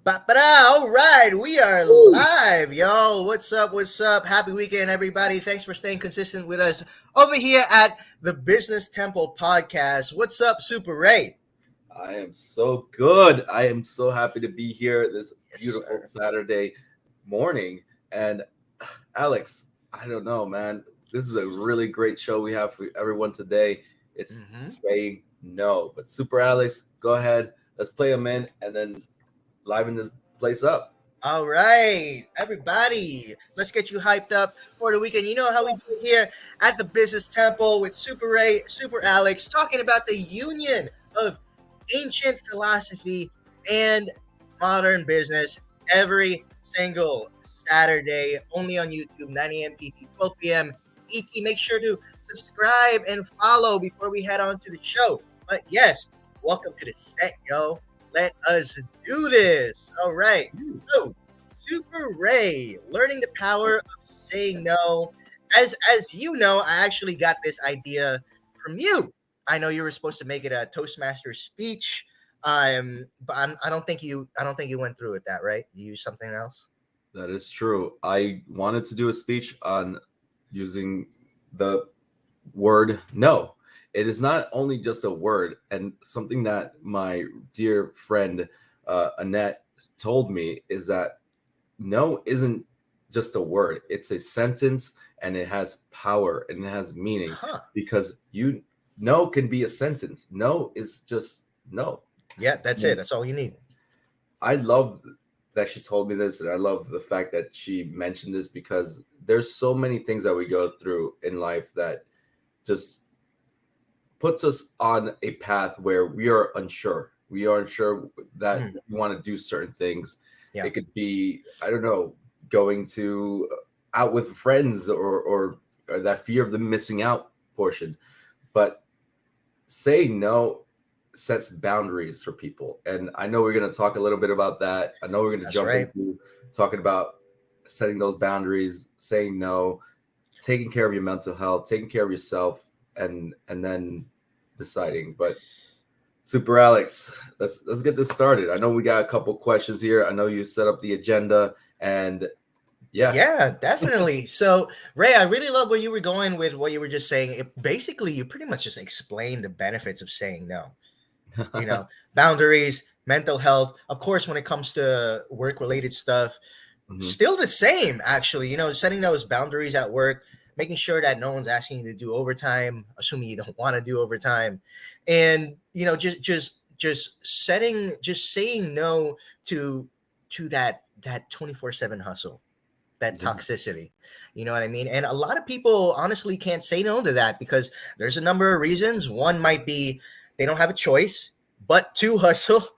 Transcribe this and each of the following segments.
All right, we are live, y'all. What's up? What's up? Happy weekend, everybody. Thanks for staying consistent with us over here at the Business Temple Podcast. What's up, Super Ray? I am so good. I am so happy to be here this Yes, beautiful sir. Saturday morning. And Alex, I don't know, man. This is a really great show we have for everyone today. It's Mm-hmm. saying no. But Super Alex, go ahead. Let's play them in and then liven this place up. All right, everybody, let's get you hyped up for the weekend. You know how we do it here at the Business Temple with Super Ray, Super Alex, talking about the union of ancient philosophy and modern business every single Saturday, only on YouTube, 9 a.m. PT, 12 p.m. ET. Make sure to subscribe and follow before we head on to the show. But yes, welcome to the set, yo. Let us do this. All right. So, Super Ray, learning the power of saying no. As you know, I actually got this idea from you. I know you were supposed to make it a Toastmaster speech. But I don't think you went through with that, right? You used something else. That is true. I wanted to do a speech on using the word no. It is not only just a word, and something that my dear friend Annette told me is that no isn't just a word, it's a sentence and it has power and it has meaning Huh. because you no can be a sentence. No is just no. Yeah, that's it. And That's all you need. I love that she told me this, and I love the fact that she mentioned this because there's so many things that we go through in life that just puts us on a path where we are unsure. We are unsure that Mhm. we want to do certain things. Yeah. It could be, I don't know, going to out with friends or that fear of the missing out portion. But saying no sets boundaries for people. And I know we're going to talk a little bit about that. I know we're going to That's jump right. into talking about setting those boundaries, saying no, taking care of your mental health, taking care of yourself, and then deciding. But Super Alex, let's get this started. I know we got a couple questions here. I know you set up the agenda, and yeah. Yeah, definitely. So, Ray, I really love where you were going with what you were just saying. Basically, you pretty much just explained the benefits of saying no. You know, boundaries, mental health. Of course, when it comes to work related stuff, Mhm. still the same, actually. Setting those boundaries at work, making sure that no one's asking you to do overtime, assuming you don't want to do overtime. And, just saying no to that 24/7 hustle, that Yeah. toxicity. You know what I mean? And a lot of people honestly can't say no to that because there's a number of reasons. One might be they don't have a choice but to hustle.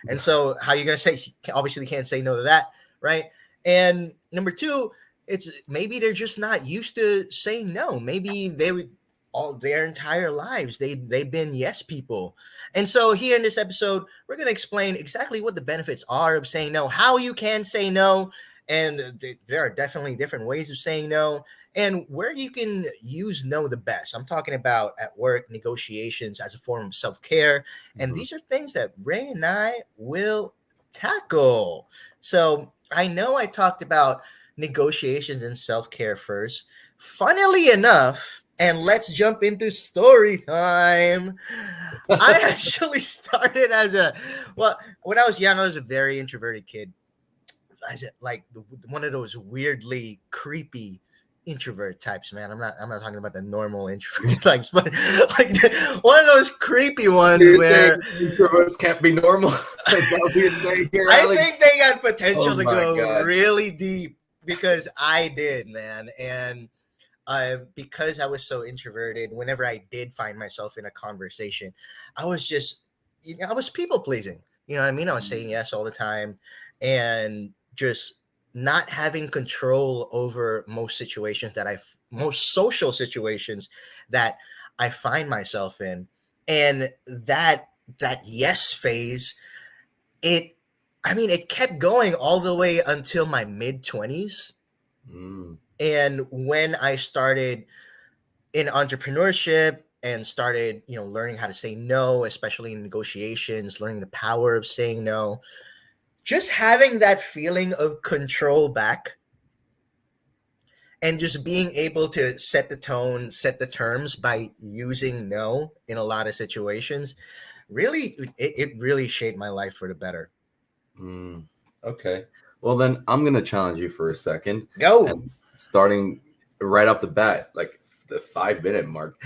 And so how are you going to say, obviously can't say no to that, right? And number two, it's maybe they're just not used to saying no. Maybe they would all their entire lives they've been yes people. And so here in this episode, we're going to explain exactly what the benefits are of saying no, how you can say no, and there are definitely different ways of saying no and where you can use no the best. I'm talking about at work, negotiations as a form of self-care, and Mhm. these are things that Ray and I will tackle. So I know I talked about negotiations and self-care first. Funnily enough, and let's jump into story time. I actually started as when I was young, I was a very introverted kid. I said like one of those weirdly creepy introvert types, man. I'm not talking about the normal introvert types, but like one of those creepy ones You're saying where introverts can't be normal? Is that what you're saying here, I Alex? think they got Oh potential to my go God. really deep because I did, man. And because I was so introverted, whenever I did find myself in a conversation, I was just, I was people pleasing. You know what I mean? I was saying yes all the time and just not having control over most social situations that I find myself in. And that yes phase, it, I mean, it kept going all the way until my mid 20s. Mm. And when I started in entrepreneurship and started, learning how to say no, especially in negotiations, learning the power of saying no, just having that feeling of control back and just being able to set the tone, set the terms by using no in a lot of situations, really, it really shaped my life for the better. Mm, okay. Well, then I'm gonna challenge you for a second, Go. and starting right off the bat, like the 5 minute mark,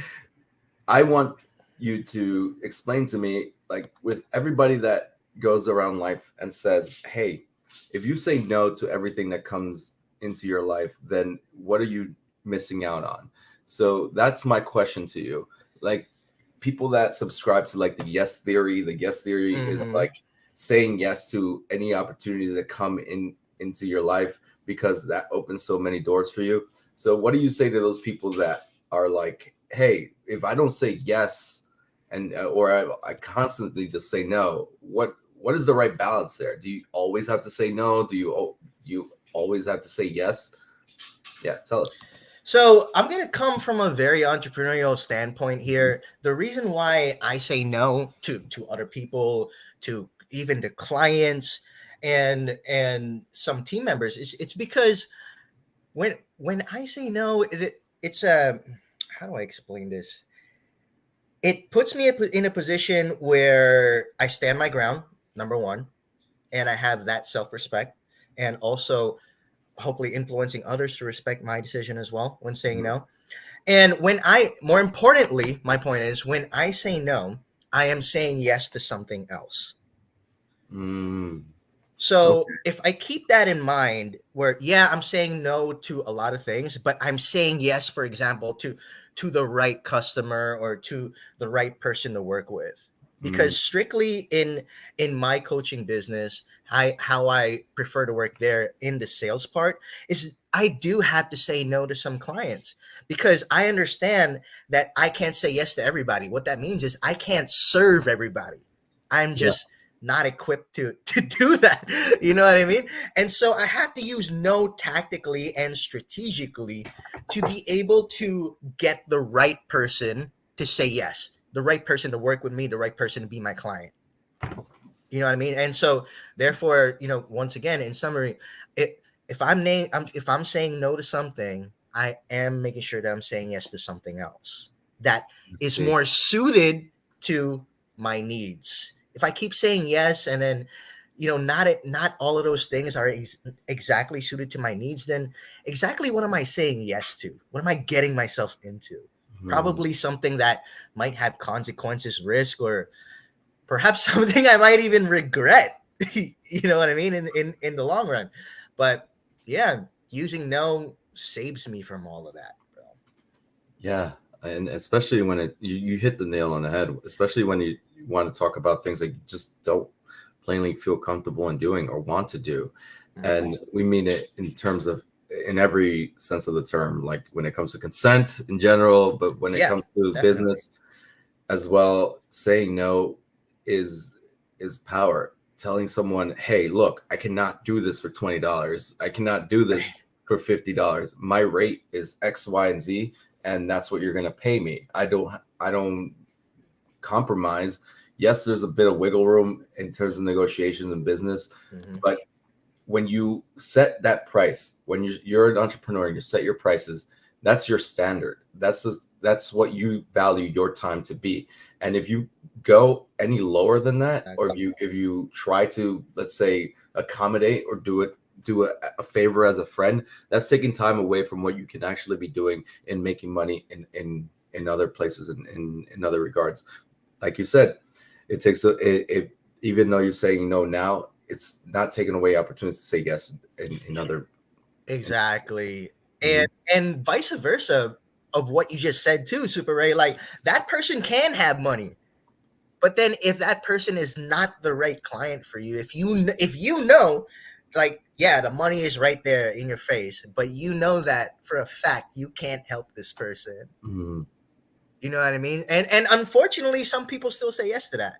I want you to explain to me, like, with everybody that goes around life and says, "Hey, if you say no to everything that comes into your life, then what are you missing out on?" So that's my question to you. Like, people that subscribe to like the yes theory is Hmm. like saying yes to any opportunities that come into your life because that opens so many doors for you. So what do you say to those people that are like, hey, if I don't say yes, and or I constantly just say no, what is the right balance there? Do you always have to say no? Do you always have to say yes? Yeah, tell us. So I'm going to come from a very entrepreneurial standpoint here. The reason why I say no to other people, to even to clients and some team members, is it's because when I say no, it's a, how do I explain this? It puts me in a position where I stand my ground, number one, and I have that self respect, and also hopefully influencing others to respect my decision as well when saying Mhm. no. And when I, more importantly, my point is when I say no, I am saying yes to something else. Mm, So okay. if I keep that in mind, where yeah, I'm saying no to a lot of things, but I'm saying yes, for example, to the right customer or to the right person to work with. Mm, Because strictly in my coaching business, how I prefer to work there in the sales part is I do have to say no to some clients because I understand that I can't say yes to everybody. What that means is I can't serve everybody. I'm yeah. just not equipped to do that. You know what I mean? And so I have to use no tactically and strategically to be able to get the right person to say yes, the right person to work with me, the right person to be my client. You know what I mean? And so therefore, once again, in summary, it if I'm saying no to something, I am making sure that I'm saying yes to something else that Let's is see. more suited to my needs. If I keep saying yes and then not all of those things are exactly suited to my needs, then exactly what am I saying yes to? What am I getting myself into? Hmm. Probably something that might have consequences, risk, or perhaps something I might even regret. You know what I mean in the long run. But yeah, using no saves me from all of that, bro. Yeah, and especially when you hit the nail on the head, especially when you want to talk about things that you just don't plainly feel comfortable in doing or want to do. Mhm. And we mean it in terms of in every sense of the term, like when it comes to consent in general, but when it Yeah, comes to definitely. business as well, saying no is is power. Telling someone, hey, look, I cannot do this for $20. I cannot do this for $50. My rate is X, Y, and Z, and that's what you're gonna pay me. I don't compromise. Yes, there's a bit of wiggle room in terms of negotiations and business, Hmm. but when you set that price, when you're an entrepreneur and you set your prices, that's your standard. That's what you value your time to be. And if you go any lower than that, or Exactly. if you try to, let's say, accommodate or do a favor as a friend, that's taking time away from what you can actually be doing in making money in other places in other regards. Like you said, it takes it even though you're saying no now, it's not taking away opportunities to say yes in other. Exactly. And Mhm. and vice versa of what you just said too, Super Ray. Like that person can have money. But then if that person is not the right client for you, if you know, like yeah, the money is right there in your face, but you know that for a fact you can't help this person. Mhm. You know what I mean? And unfortunately, some people still say yes to that.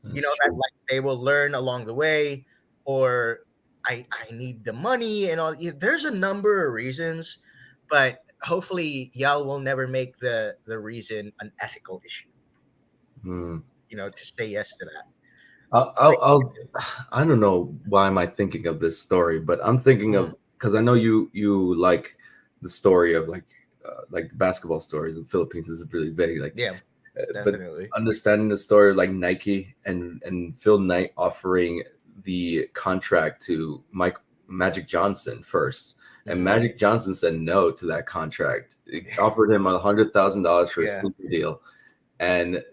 You That's know that true. like they will learn along the way, or I need the money and all. There's a number of reasons, but hopefully y'all will never make the reason an ethical issue. Mm. To say yes to that. I'll I don't know why am I thinking of this story, but I'm thinking Mm, of, because I know you like the story of like basketball stories in the Philippines. This is really vague, like, yeah, but definitely. understanding the story of like Nike and Phil Knight offering the contract to Mike Magic Johnson first, and Hmm. Magic Johnson said no to that contract. It offered him $100,000 for a Yeah. sleeper deal, and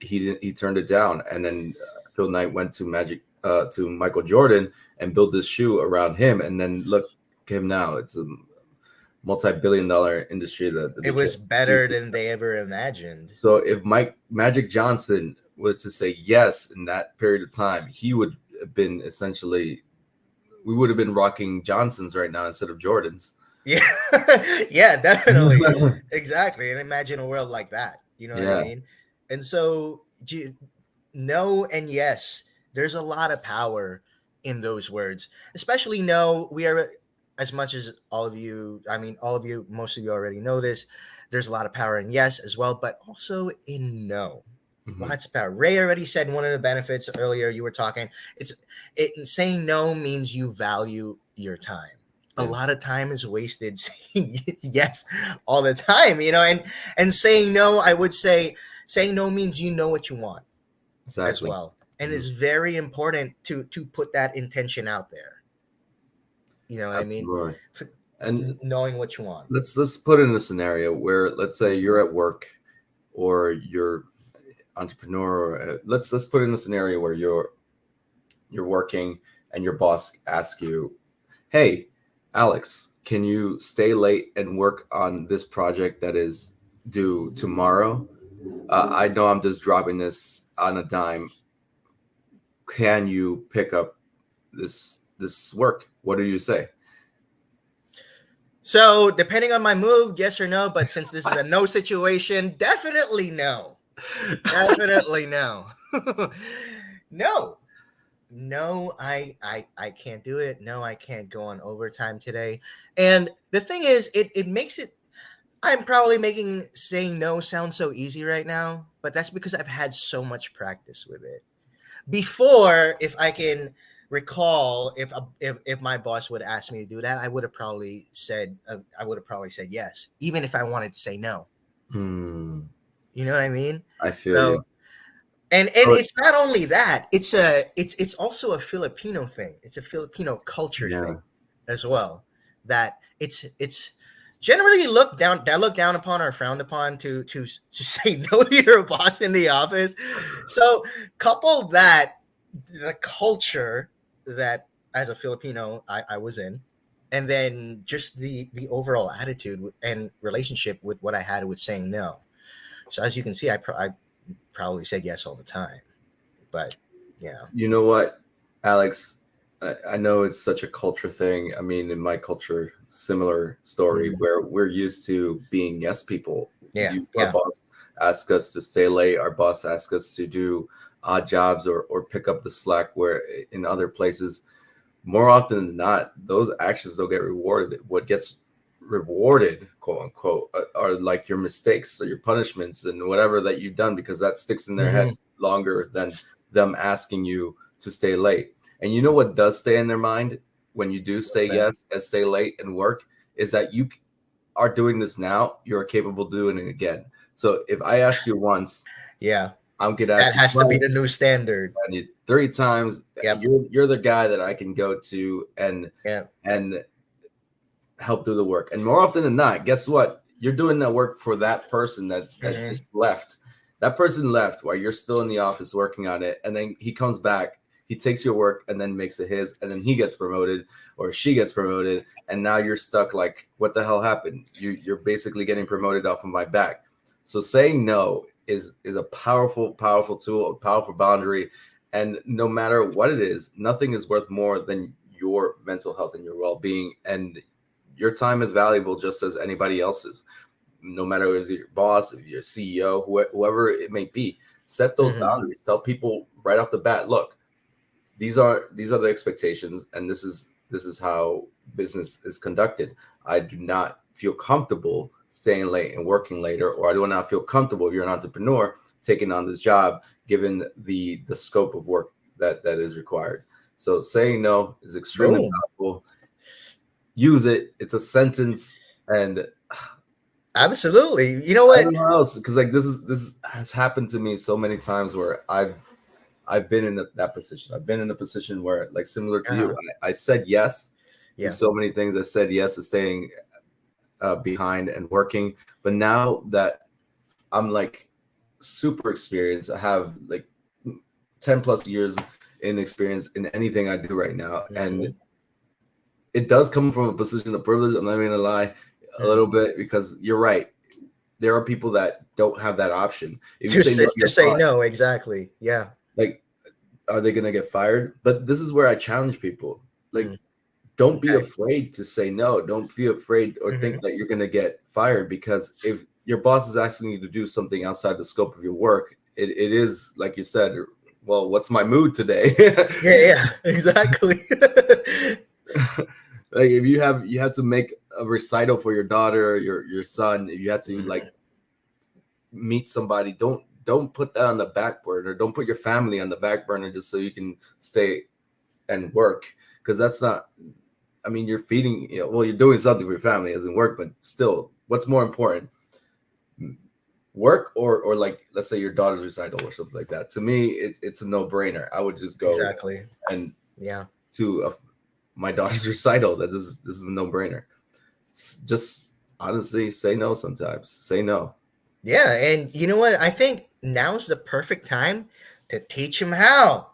he turned it down. And then Phil Knight went to Michael Jordan and built this shoe around him. And then look him now; it's a multi-billion-dollar industry that It became was better than they ever imagined. so if Mike Magic Johnson was to say yes in that period of time, he would have been essentially we would have been rocking Johnsons right now instead of Jordans. Yeah, yeah, definitely, exactly. And imagine a world like that. You know what I Yeah. mean? And so, no and yes, there's a lot of power in those words. Especially no, we are as much as all of you. I mean, all of you, most of you already know this. There's a lot of power in yes as well, but also in no. Mhm. Lots of power. Ray already said one of the benefits earlier. You were talking. It's saying no means you value your time. A Yeah. lot of time is wasted saying yes all the time, and saying no, I would say saying no means you know what you want as Exactly. well. And Mhm. it's very important to put that intention out there. You know what I mean? Absolutely. And Knowing what you want. let's put in a scenario where, let's say, you're at work or you're entrepreneur. Or, let's put in a scenario where you're working and your boss asks you, hey, Alex, can you stay late and work on this project that is due tomorrow? I know I'm just dropping this on a dime. Can you pick up this work? What do you say? So depending on my mood, yes or no. But since this is a no situation, definitely no. Definitely no. No. No, I can't do it. No, I can't go on overtime today. And the thing is, it makes it I'm probably making saying no sound so easy right now, but that's because I've had so much practice with it. Before, if I can recall, if my boss would ask me to do that, I would have probably said yes, even if I wanted to say no. Hmm, You know what I mean? I feel So you. and But it's not only that, it's also a Filipino thing. It's a Filipino culture yeah, thing as well. That it's generally looked down upon or frowned upon to say no to your boss in the office. So couple that the culture that as a Filipino I was in, and then just the overall attitude and relationship with what I had with saying no. So as you can see, I probably said yes all the time. But yeah. you know what, Alex? I know it's such a culture thing. I mean, in my culture, similar story Mhm. where we're used to being yes people. Yeah, Our yeah. boss asks us to stay late. Our boss asks us to do odd jobs or pick up the slack. Where in other places, more often than not, those actions don't get rewarded. What gets rewarded, quote unquote, are like your mistakes or your punishments and whatever that you've done, because that sticks in their head Hmm. longer than them asking you to stay late. And you know what does stay in their mind when you do say What's that? yes and stay late and work is that you are doing this now, you're capable of doing it again. So if I ask you once, Yeah, I'm gonna ask that you has to be twice, the new standard. and you three times. Yep. You're the guy that I can go to Yeah. and help do the work. And more often than not, guess what? You're doing that work for that person that Hmm. just left. That person left while you're still in the office working on it, and then he comes back. He takes your work and then makes it his, and then he gets promoted or she gets promoted, and now you're stuck. Like, what the hell happened? You're basically getting promoted off of my back. So saying no is a powerful tool, a powerful boundary, and no matter what it is, nothing is worth more than your mental health and your well-being. And your time is valuable just as anybody else's. No matter if it's your boss, if your CEO, whoever it may be, set those Hmm. boundaries. Tell people right off the bat, look, these are the expectations, and this is how business is conducted. I do not feel comfortable staying late and working later, or I do not feel comfortable if you're an entrepreneur taking on this job given the scope of work. that is required. So saying no is extremely Boom. powerful. Use it. It's a sentence, and Absolutely. You know I what? don't know how else, because like this has happened to me so many times where I've been in that position. I've been in a position where, like, similar to you, Uh-huh. I said yes to Yeah. so many things. I said yes to staying behind and working. But now that I'm like super experienced, I have like 10 plus years in experience in anything I do right now. And Hmm. it does come from a position of privilege. I'm not even gonna lie a Hmm. little bit, because you're right. There are people that don't have that option. If you say no, To you're say fine. no, exactly. Yeah. Like, are they gonna get fired? But this is where I challenge people. Like, Mm. don't be Okay. afraid to say no. Don't be afraid or Hmm. think that you're gonna get fired, because if your boss is asking you to do something outside the scope of your work, it is like you said. Well, what's my mood today? Yeah. Yeah. Exactly. Like, if you had to make a recital for your daughter or your son, if you had to like Mhm. meet somebody, don't put that on the back burner. Don't put your family on the back burner just so you can stay and work, because that's not, I mean, you're feeding, well, you're doing something for your family, it doesn't work, but still, what's more important, work or like, let's say your daughter's recital or something like that? To me, it's a no-brainer. I would just go Exactly. and Yeah. to my daughter's recital. This is a no-brainer. Just honestly say no sometimes. Say no. Yeah. And you know what? I think now's the perfect time to teach him how.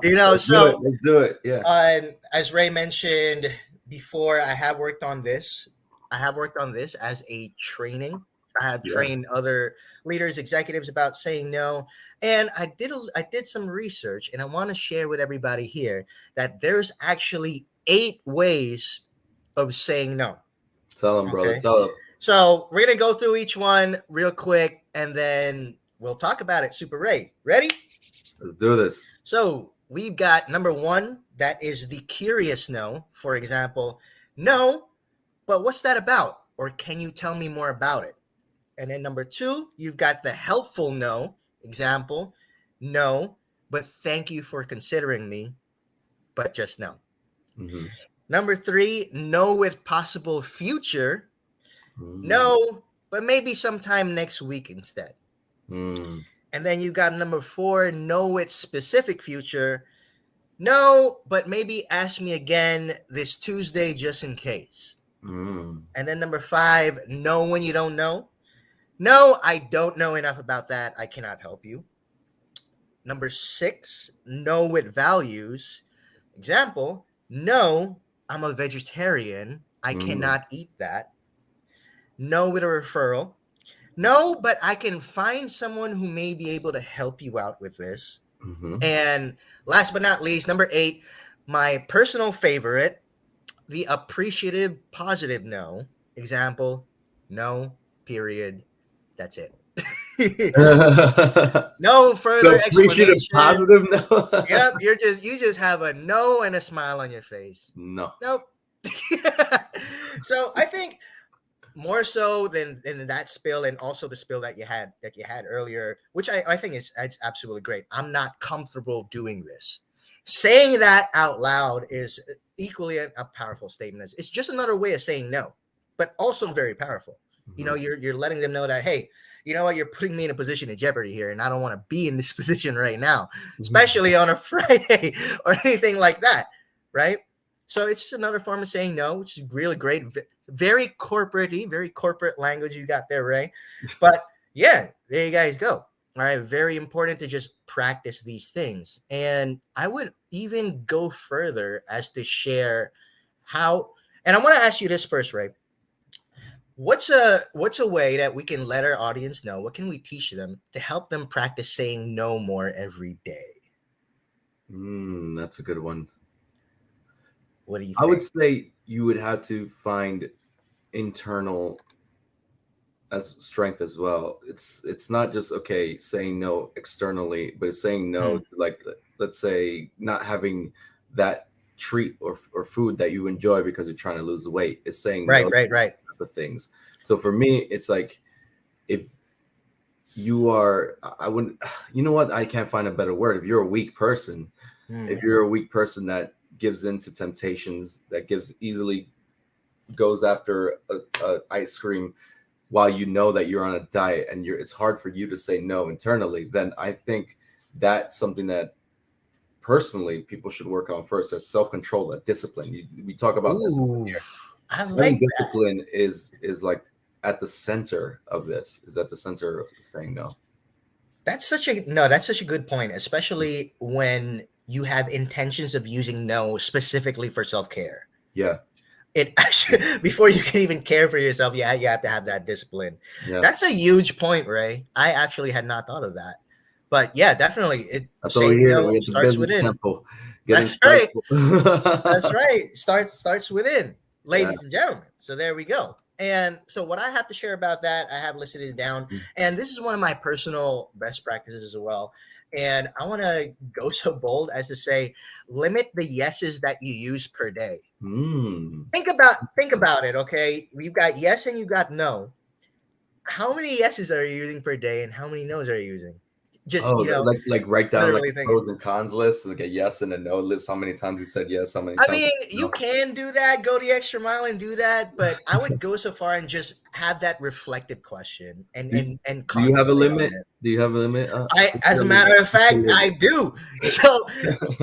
You know, Let's do it. so Let's do it. Yeah. as Ray mentioned before, I have worked on this. I have worked on this as a training. I have Yeah. trained other leaders, executives about saying no, and I did some research, and I want to share with everybody here that there's actually 8 ways of saying no. Tell them, brother. Okay, Tell them. so we're gonna go through each one real quick, and then we'll talk about it. Super Ray, ready? Let's do this. So we've got number one, that is the curious no. For example, no, but what's that about? Or can you tell me more about it? And then number two, you've got the helpful no. Example, no, but thank you for considering me, but just no. Mm-hmm. Number three, no with possible future. Mm. No, but maybe sometime next week instead. Mm. And then you got number four, no with specific future. No, but maybe ask me again this Tuesday just in case. Mm. And then number five, no when you don't know. No, I don't know enough about that. I cannot help you. Number six, no with values. Example, no, I'm a vegetarian. I Mm. cannot eat that. No with a referral. No, but I can find someone who may be able to help you out with this. Mm-hmm. And last but not least, number eight, my personal favorite, the appreciative positive no. Example, no, period. That's it. No further The appreciative explanation. positive no. Yep, you just have a no and a smile on your face. No. Nope. So I think more so than that spill, and also the spill that you had earlier, which I think is it's absolutely great. I'm not comfortable doing this. Saying that out loud is equally a powerful statement. It's just another way of saying no, but also very powerful. You know, Mm-hmm. you're letting them know that, hey, you know what, you're putting me in a position of jeopardy here, and I don't want to be in this position right now, especially on a Friday or anything like that, right? So it's just another form of saying no, which is really great. Very corporate-y, very corporate language you got there, Ray. But yeah, there you guys go. All right, very important to just practice these things. And I would even go further as to share how, and I want to ask you this first, Ray. What's a way that we can let our audience know? What can we teach them to help them practice saying no more every day? That's a good one. What do you I would think? say you would have to find internal as strength as well. It's not just okay saying no externally, but it's saying no Hmm. to, like, let's say, not having that treat or food that you enjoy because you're trying to lose weight. It's saying no Right, to right, those right. type of things. So for me, it's like, if you are, I wouldn't, you know what, I can't find a better word. If you're a weak person, if Hmm. you're a weak person that gives into temptations, that gives easily goes after a ice cream while you know that you're on a diet and it's hard for you to say no internally, then I think that's something that personally people should work on first, as self-control, that discipline. We talk about discipline Ooh, here. I Having like that. discipline is like at the center of this, is at the center of saying no. That's such a no. That's such a good point, especially when you have intentions of using no specifically for self care. Yeah. It actually before you can even care for yourself, you have to have that discipline. Yeah, That's a huge point, Ray. I actually had not thought of that, but yeah, definitely. It that's what we saying hear. no We at the starts business within. temple, get That's right. That's insightful. right. Starts within, Yeah. ladies and gentlemen. So there we go. And so what I have to share about that, I have listed it down. And this is one of my personal best practices as well. And I want to go so bold as to say, limit the yeses that you use per day. Mm. Think about it. Okay, you've got yes and you got no. How many yeses are you using per day, and how many nos are you using? Just Oh, like write down like literally a thinking. pros and cons list, like a yes and a no list. How many times you said yes? How many I times mean, you said you no? can do that, go the extra mile and do that, but I would go so far and just have that reflective question and Do, and do you have a contemplate on limit? it. Do you have a limit? What's As your a limit? matter of What's your fact, I limit? do. So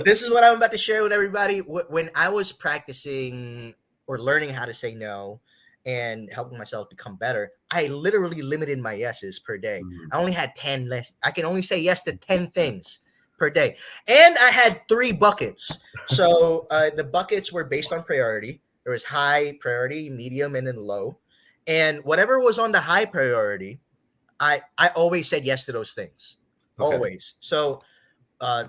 this is what I'm about to share with everybody. When I was practicing or learning how to say no and helping myself become better, I literally limited my yeses per day. Mm, I only had 10 less. I can only say yes to 10 things per day. And I had 3 buckets. So the buckets were based on priority. There was high priority, medium, and then low. And whatever was on the high priority, I always said yes to those things. okay. Always. So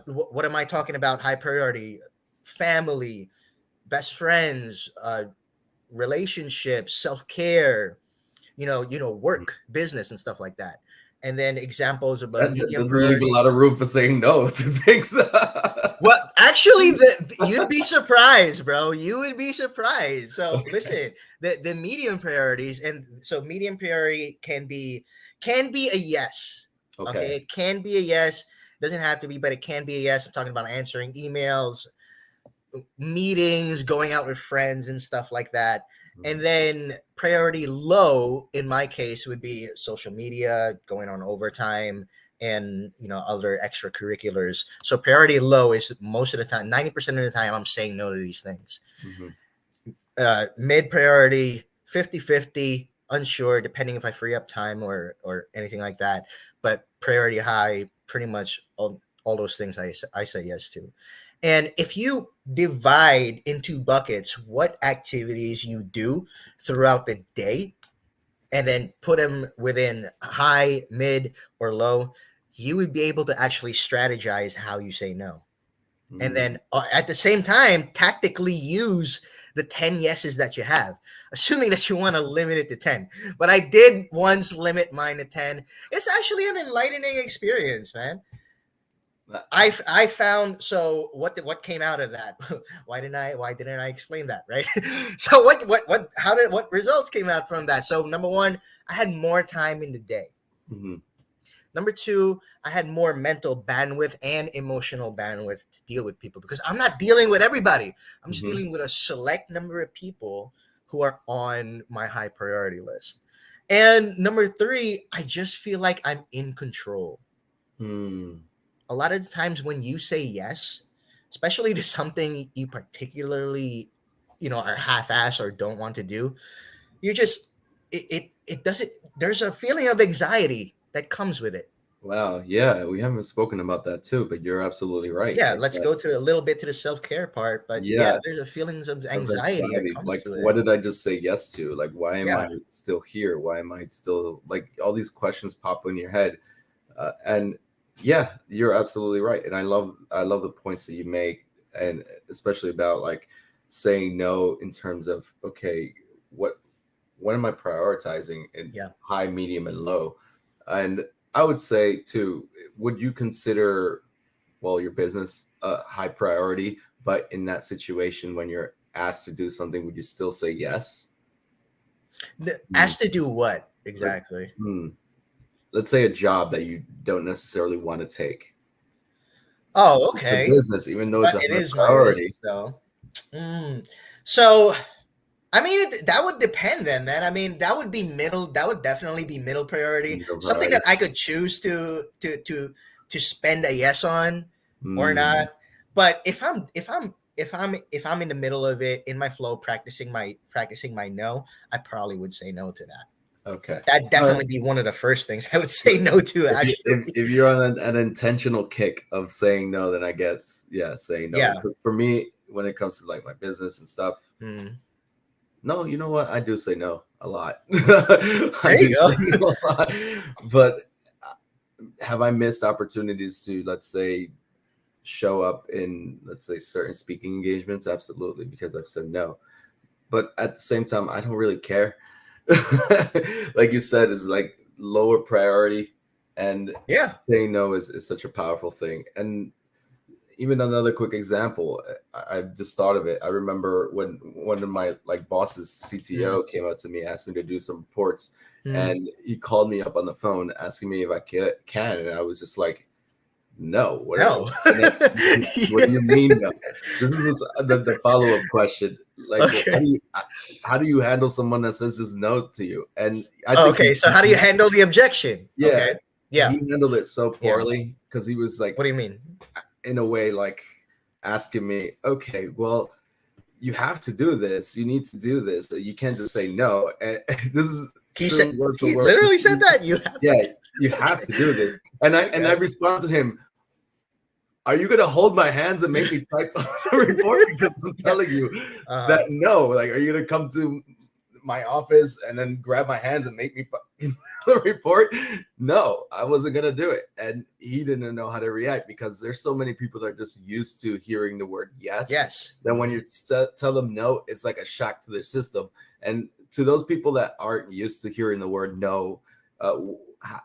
what am I talking about? High priority, family, best friends, relationships, self care. Work, business, and stuff like that. And then examples of a That medium doesn't leave a priority. lot of room for saying no to things. Well, actually, you'd be surprised, bro. You would be surprised. So Okay. listen, the medium priorities, and so medium priority can be a yes. Okay. Okay, it can be a yes. Doesn't have to be, but it can be a yes. I'm talking about answering emails, meetings, going out with friends, and stuff like that. And Mm, then priority low, in my case, would be social media, going on overtime, and other extracurriculars. So priority low is most of the time, 90% of the time, I'm saying no to these things. mhm. Mid priority, 50-50, unsure, depending if I free up time or anything like that. But priority high, pretty much all those things I say yes to. And if you divide into buckets what activities you do throughout the day and then put them within high, mid, or low, you would be able to actually strategize how you say no. And Mm. then at the same time, tactically use the 10 yeses that you have, assuming that you want to limit it to 10. But I did once limit mine to 10. It's actually an enlightening experience, man. I found, so what came out of that? Why didn't I explain that, right? So what results came out from that? So number one, I had more time in the day. Mhm. Number two, I had more mental bandwidth and emotional bandwidth to deal with people because I'm not dealing with everybody. I'm just Mhm. dealing with a select number of people who are on my high priority list. And number three, I just feel like I'm in control. Mm. A lot of the times when you say yes, especially to something you particularly, are half-ass or don't want to do, you just it doesn't. There's a feeling of anxiety that comes with it. Wow. Yeah, we haven't spoken about that too, but you're absolutely right. Yeah, Like let's that. go to a little bit to the self-care part, but yeah, Yeah, there's a feelings of of anxiety that anxiety. comes Like, to it. what did I just say yes to? Like, why am I Yeah. still here? Why am I still like all these questions pop in your head? And yeah, you're absolutely right. And I love the points that you make, and especially about like saying no in terms of, okay, what what am I prioritizing in Yeah. high, medium, and low? And I would say too, would you consider, well, your business a high priority, but in that situation when you're asked to do something, would you still say yes? Hmm. Asked to do what Like, exactly? hmm. let's say a job that you don't necessarily want to take. Oh, It's a okay. business, even though it's But a it high is my priority. business, though. Mm. So, I mean, that would depend then, man. I mean, that would be middle. That would definitely be middle priority. Middle Something priority. that I could choose to spend a yes on or Mm, not. But if I'm in the middle of it in my flow, practicing my no, I probably would say no to that. okay. That'd All right. definitely be one of the first things I would say no to. Actually, If you're on an intentional kick of saying no, then I guess yeah, saying no. yeah. Because for me, when it comes to like my business and stuff, Mm. no, you know what? I do say no a lot. I There you do go. say no a lot. But have I missed opportunities to, let's say, show up in, let's say, certain speaking engagements? Absolutely, because I've said no. But at the same time, I don't really care. Like you said, is like lower priority, and Yeah. saying no is such a powerful thing. And even another quick example, I just thought of it. I remember when one of my like bosses, Mm. CTO, came out to me, asked me to do some reports, Mm. and he called me up on the phone asking me if I can, and I was just like, no. No. What do you mean no? This is the follow up question. Like, well, Okay. how do you handle someone that says just no to you? And I Oh, think okay. So how do you handle the objection? yeah, Okay. he Yeah. handled it so Yeah. poorly because he was like, What do you mean? in a way, like asking me, okay, well, you have to do this. You need to do this. You can't just say no. And this is He true said word for he word. literally said that you have to. Yeah, you have Okay. to do this. And I Okay. responded to him, are you gonna hold my hands and make me type a report? Because I'm Yeah. telling you Uh, that no. Like, are you gonna come to my office and then grab my hands and make me the report? No, I wasn't gonna do it. And he didn't know how to react because there's so many people that are just used to hearing the word yes. yes. Then when you tell them no, it's like a shock to their system. And to those people that aren't used to hearing the word no, uh,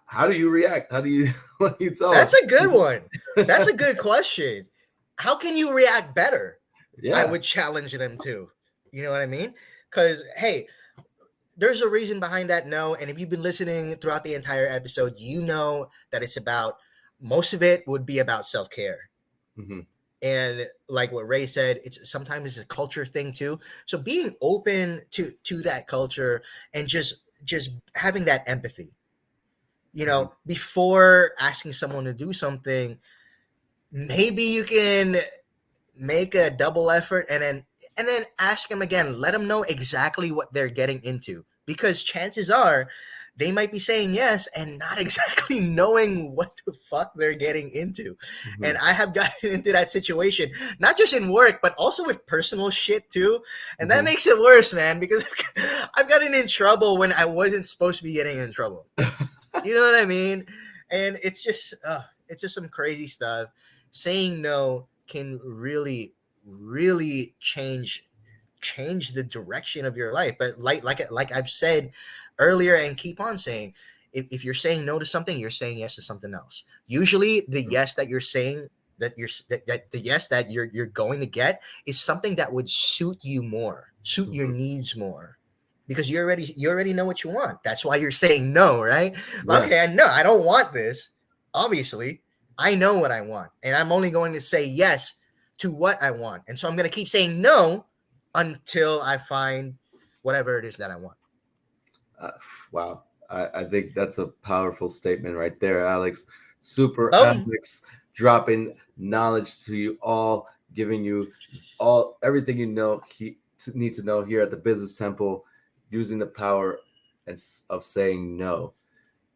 how do you react? How do you what do you tell That's them? a good one. That's a good question. How can you react better? I Yeah. would challenge them to. You know what I mean? Because hey, there's a reason behind that no. And if you've been listening throughout the entire episode, you know that it's about most of it would be about self-care. Mhm. And like what Ray said, it's sometimes it's a culture thing too. So being open to that culture and just having that empathy, Mhm. before asking someone to do something, maybe you can make a double effort and then ask them again. Let them know exactly what they're getting into, because chances are they might be saying yes and not exactly knowing what the fuck they're getting into. And Mhm. I have gotten into that situation, not just in work but also with personal shit too, and that Mhm. makes it worse, man, because I've gotten in trouble when I wasn't supposed to be getting in trouble. You know what I mean? And it's just some crazy stuff. Saying no can really, really change the direction of your life. But like I've said earlier and keep on saying, if you're saying no to something, you're saying yes to something else. Usually the yes that you're saying that the yes that you're going to get is something that would suit you more, suit your Mhm. needs more, because you already know what you want. That's why you're saying no, right? Yeah. Okay, I know I don't want this. Obviously, I know what I want, and I'm only going to say yes to what I want. And so I'm going to keep saying no until I find whatever it is that I want. Uh, wow. I think that's a powerful statement right there, Alex. Super Boom. Alex dropping knowledge to you all, giving you all everything you know need to know here at the Business Temple, using the power of saying no.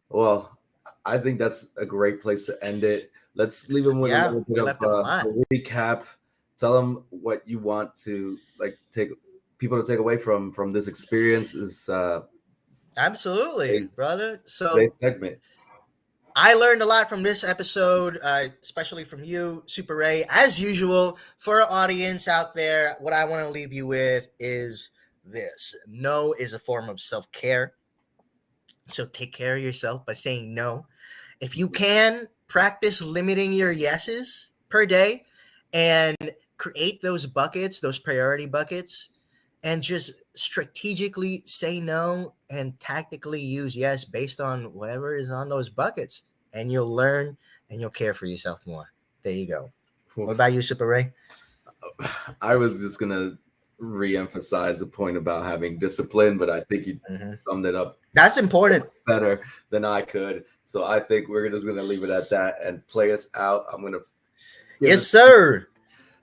Well, I think that's a great place to end it. Let's leave them with a Yeah, little bit we of left them a a lot. recap. Tell them what you want to like take people to take away from this experience. Is Absolutely, brother. So today's segment. I learned a lot from this episode, especially from you, Super Ray. As usual, for our audience out there, what I want to leave you with is this: no is a form of self care. So take care of yourself by saying no. If you can, practice limiting your yeses per day and create those buckets, those priority buckets, and just strategically say no and tactically use yes based on whatever is on those buckets, and you'll learn and you'll care for yourself more. There you go. What about you, Super Ray? I was just gonna re-emphasize the point about having discipline, but I think you summed it up That's important. better than I could. So I think we're just gonna leave it at that and play us out. I'm gonna Yes, sir.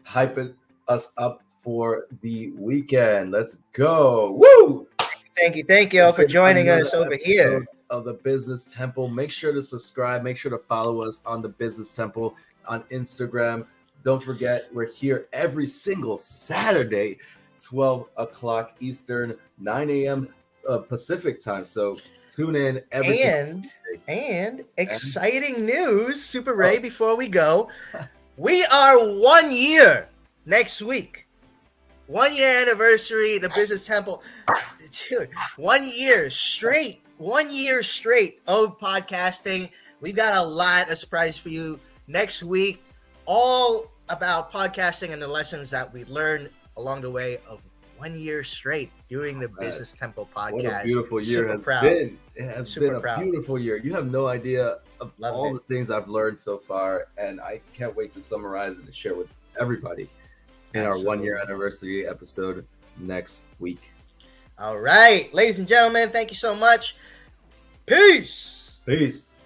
hyping us up for the weekend. Let's go. Woo! Thank you all for joining us over here of the Business Temple. Make sure to subscribe. Make sure to follow us on the Business Temple on Instagram. Don't forget, we're here every single Saturday, 12 o'clock Eastern, 9 a.m. Pacific time. So tune in every single day. And exciting news, Super Ray, before we go. We are 1 year next week. 1 year anniversary, the Business Temple. Dude, 1 year straight. 1 year straight of podcasting. We've got a lot of surprise for you next week, all about podcasting and the lessons that we learned along the way of 1 year straight doing the Business Temple podcast. What a beautiful year Super has proud. been. It has Super been a proud. beautiful year. You have no idea of Loved all it. the things I've learned so far, and I can't wait to summarize it and share with everybody in our 1 year anniversary episode next week. All right, ladies and gentlemen, thank you so much. Peace. Peace.